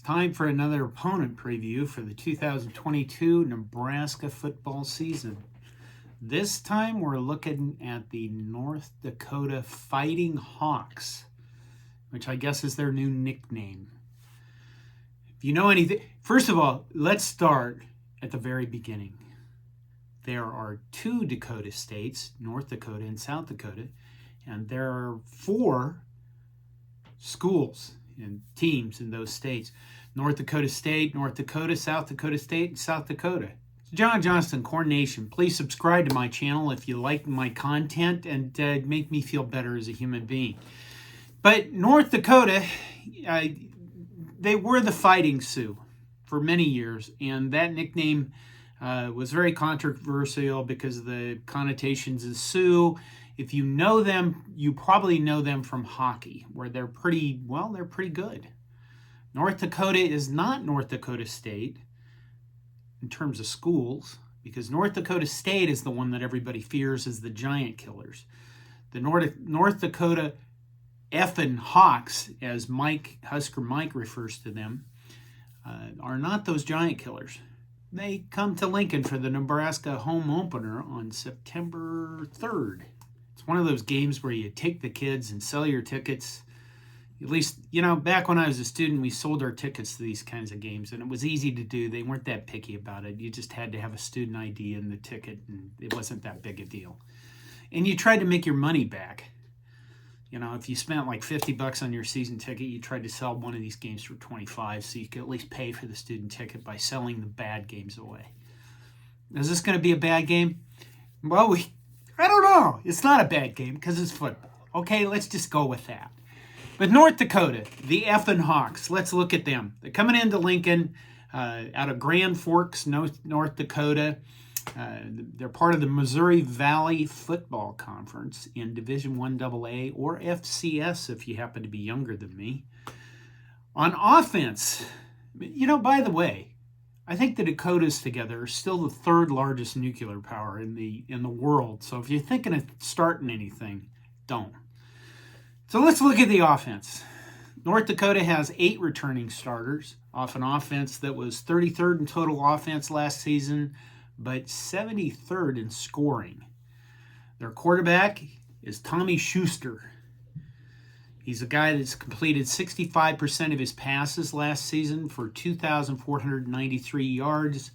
Time for another opponent preview for the 2022 Nebraska football season. This time we're looking at the North Dakota Fighting Hawks, which I guess is their new nickname. If you know anything, first of all, let's start at the very beginning. There are two Dakota states, North Dakota and South Dakota, and there are 4 schools and teams in those states. North Dakota State, North Dakota, South Dakota State, and South Dakota. It's John Johnston, Corn Nation. Please subscribe to my channel if you like my content and make me feel better as a human being. But North Dakota, they were the Fighting Sioux for many years, and that nickname was very controversial because of the connotations of Sioux. If you know them, you probably know them from hockey, where they're pretty good. North Dakota is not North Dakota State in terms of schools, because North Dakota State is the one that everybody fears as the giant killers. The North Dakota effing Hawks, as Husker Mike refers to them, are not those giant killers. They come to Lincoln for the Nebraska home opener on September 3rd. It's one of those games where you take the kids and sell your tickets. At least, back when I was a student, we sold our tickets to these kinds of games, and it was easy to do. They weren't that picky about it. You just had to have a student ID in the ticket, and it wasn't that big a deal. And you tried to make your money back. If you spent like $50 on your season ticket, you tried to sell one of these games for $25, so you could at least pay for the student ticket by selling the bad games away. Is this going to be a bad game? Well, I don't know. It's not a bad game because it's football. Okay, let's just go with that. But North Dakota, the effing Hawks, let's look at them. They're coming into Lincoln out of Grand Forks, North Dakota. They're part of the Missouri Valley Football Conference in Division I �AA or FCS if you happen to be younger than me. On offense, by the way, I think the Dakotas together are still the 3rd largest nuclear power in the world. So if you're thinking of starting anything, don't. So let's look at the offense. North Dakota has 8 returning starters off an offense that was 33rd in total offense last season, but 73rd in scoring. Their quarterback is Tommy Schuster. He's a guy that's completed 65% of his passes last season for 2,493 yards,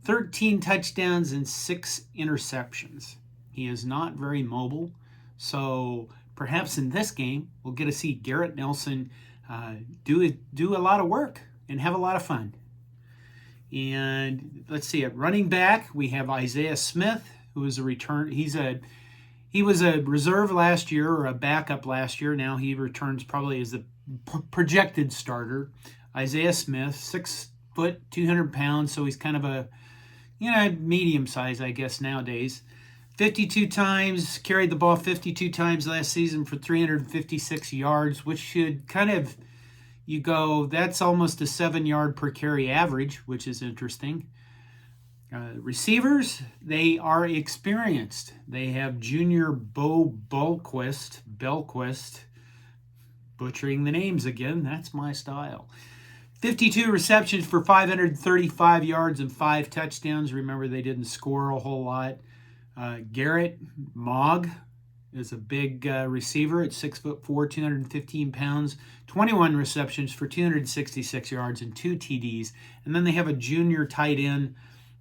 13 touchdowns, and 6 interceptions. He is not very mobile, so perhaps in this game we'll get to see Garrett Nelson do a lot of work and have a lot of fun. And let's see, at running back we have Isaiah Smith, who is a return. He was a reserve last year, or a backup last year. Now he returns probably as the projected starter. Isaiah Smith, 6 foot, 200 pounds, so he's kind of a medium size, I guess, nowadays. 52 times, carried the ball 52 times last season for 356 yards, which should that's almost a 7-yard per carry average, which is interesting. Receivers, they are experienced. They have junior Bo Belquist, butchering the names again, that's my style. 52 receptions for 535 yards and 5 touchdowns. Remember, they didn't score a whole lot. Garrett Mogg is a big receiver at 6'4", 215 pounds, 21 receptions for 266 yards and 2 TDs. And then they have a junior tight end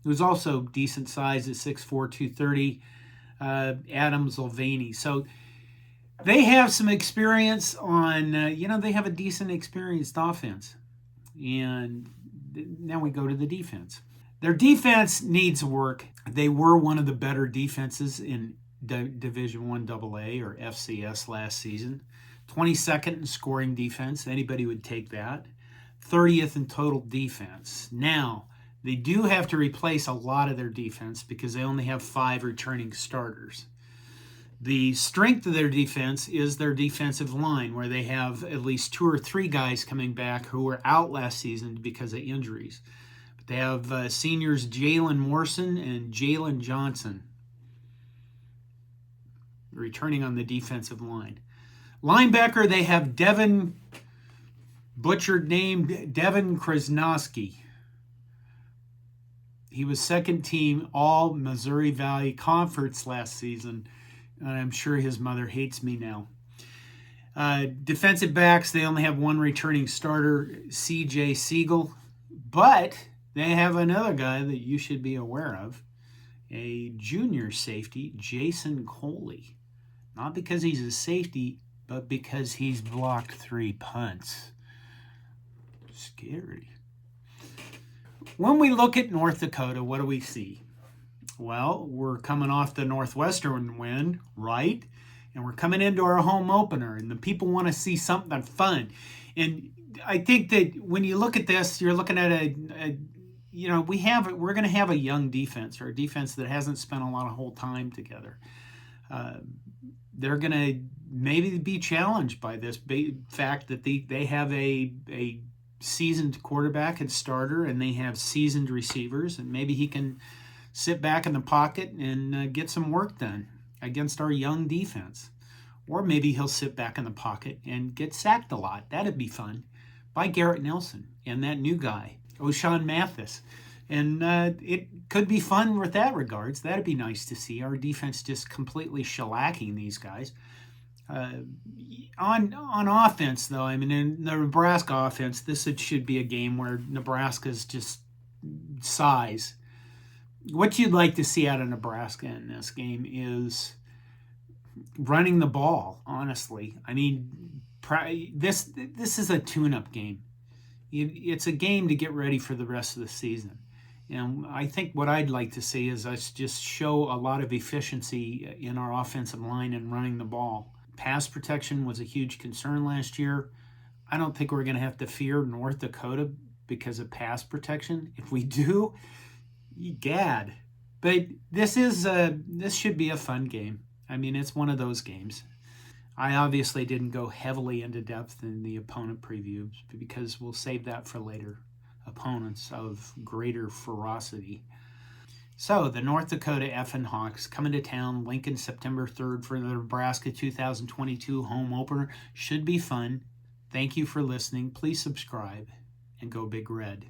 who's also decent size at 6'4", 230, 𝐡𝐚𝐯𝐿𝐵𝐸. So they have some experience on, they have a decent experienced offense. And now we go to the defense. Their defense needs work. They were one of the better defenses in Division I �AA or FCS last season. 22nd in scoring defense. Anybody would take that. 30th in total defense. Now, they do have to replace a lot of their defense because they only have 5 returning starters. The strength of their defense is their defensive line, where they have at least 2 or 3 guys coming back who were out last season because of injuries. But they have seniors Jalen Morrison and Jalen Johnson returning on the defensive line. Linebacker, they have Devin butchered name Devin Krasnoski. He was second team all Missouri Valley Conference last season, and I'm sure his mother hates me now. Defensive backs, they only have one returning starter, 𝐡𝐚𝐯𝐭, but they have another guy that you should be aware of, a junior safety, Jason Coley. Not because he's a safety, but because he's blocked 3 punts. Scary. When we look at North Dakota, what do we see? Well, we're coming off the Northwestern win, right? And we're coming into our home opener, and the people want to see something fun. And I think that when you look at this, you're looking at we're going to have a young defense, or a defense that hasn't spent a lot of whole time together. They're going to maybe be challenged by this fact that they have a seasoned quarterback and starter, and they have seasoned receivers, and maybe he can sit back in the pocket and get some work done against our young defense. Or maybe he'll sit back in the pocket and get sacked a lot. That'd be fun. By Garrett Nelson and that new guy, 𝐸𝐸. And it could be fun with that regards. That'd be nice to see. Our defense just completely shellacking these guys. On offense, though, I mean, in the Nebraska offense, this should be a game where Nebraska's just size. What you'd like to see out of Nebraska in this game is running the ball, honestly. I mean, this is a tune-up game. It's a game to get ready for the rest of the season. And I think what I'd like to see is us just show a lot of efficiency in our offensive line and running the ball. Pass protection was a huge concern last year. I don't think we're going to have to fear North Dakota because of pass protection. If we do, gad. But this should be a fun game. I mean, it's one of those games. I obviously didn't go heavily into depth in the opponent previews because we'll save that for later. Opponents of greater ferocity. So, the North Dakota Fighting Hawks coming to town, Lincoln, September 3rd for the Nebraska 2022 home opener. Should be fun. Thank you for listening. Please subscribe and go Big Red.